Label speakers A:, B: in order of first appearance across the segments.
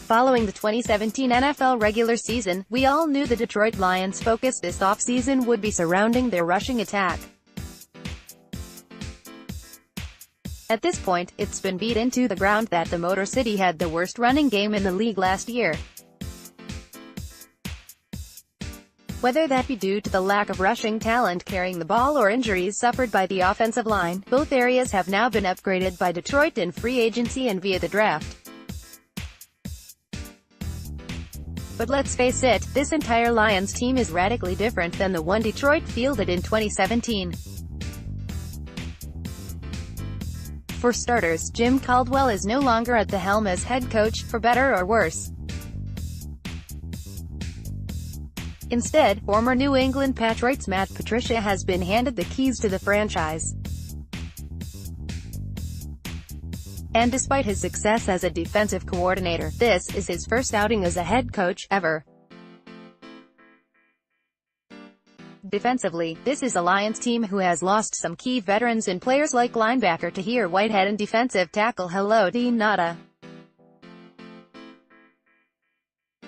A: Following the 2017 NFL regular season, we all knew the Detroit Lions' focus this offseason would be surrounding their rushing attack. At this point, it's been beat into the ground that the Motor City had the worst running game in the league last year. Whether that be due to the lack of rushing talent carrying the ball or injuries suffered by the offensive line, both areas have now been upgraded by Detroit in free agency and via the draft. But let's face it, this entire Lions team is radically different than the one Detroit fielded in 2017. For starters, Jim Caldwell is no longer at the helm as head coach, for better or worse. Instead, former New England Patriots Matt Patricia has been handed the keys to the franchise. And despite his success as a defensive coordinator, this is his first outing as a head coach, ever. Defensively, this is a Lions team who has lost some key veterans in players like linebacker Tahir Whitehead and defensive tackle Haloti Ngata.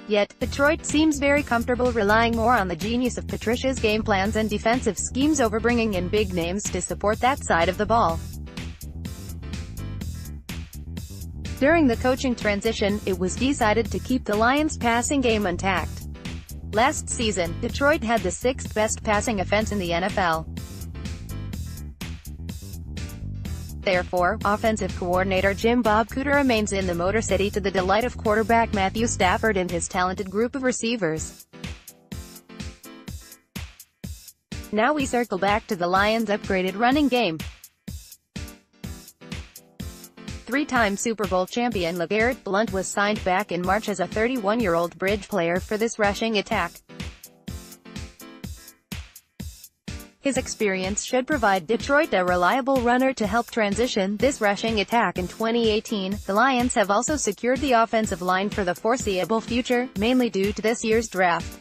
A: Yet, Detroit seems very comfortable relying more on the genius of Patricia's game plans and defensive schemes over bringing in big names to support that side of the ball. During the coaching transition, it was decided to keep the Lions' passing game intact. Last season, Detroit had the sixth-best passing offense in the NFL. Therefore, offensive coordinator Jim Bob Cooter remains in the Motor City to the delight of quarterback Matthew Stafford and his talented group of receivers. Now we circle back to the Lions' upgraded running game. Three-time Super Bowl champion LeGarrette Blount was signed back in March as a 31-year-old bridge player for this rushing attack. His experience should provide Detroit a reliable runner to help transition this rushing attack in 2018. The Lions have also secured the offensive line for the foreseeable future, mainly due to this year's draft.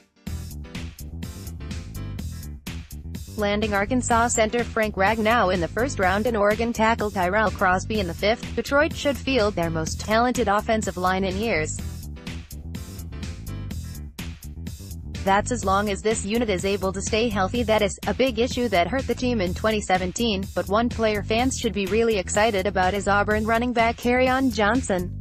A: Landing Arkansas center Frank Ragnow in the first round and Oregon tackle Tyrell Crosby in the fifth, Detroit should field their most talented offensive line in years. That's as long as this unit is able to stay healthy. That is a big issue that hurt the team in 2017, but one player fans should be really excited about is Auburn running back Kerryon Johnson.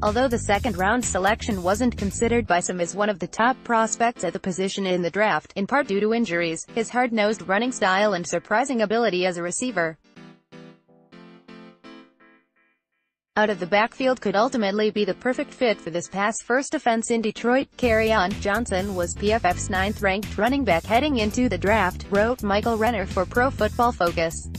A: Although the second-round selection wasn't considered by some as one of the top prospects at the position in the draft, in part due to injuries, his hard-nosed running style and surprising ability as a receiver out of the backfield could ultimately be the perfect fit for this pass-first offense in Detroit. Kerryon Johnson was PFF's 9th-ranked running back heading into the draft, wrote Michael Renner for Pro Football Focus.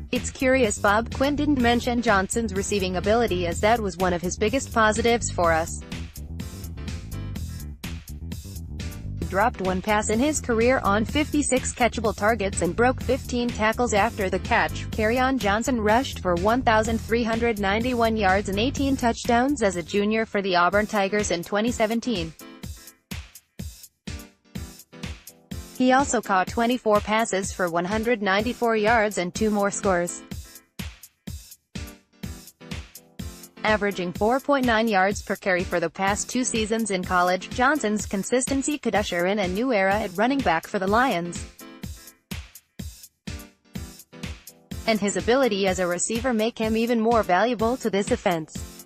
A: It's curious Bob Quinn didn't mention Johnson's receiving ability, as that was one of his biggest positives for us. He dropped one pass in his career on 56 catchable targets and broke 15 tackles after the catch. Kerryon Johnson rushed for 1,391 yards and 18 touchdowns as a junior for the Auburn Tigers in 2017. He also caught 24 passes for 194 yards and 2 more scores. Averaging 4.9 yards per carry for the past 2 seasons in college, Johnson's consistency could usher in a new era at running back for the Lions. And his ability as a receiver make him even more valuable to this offense.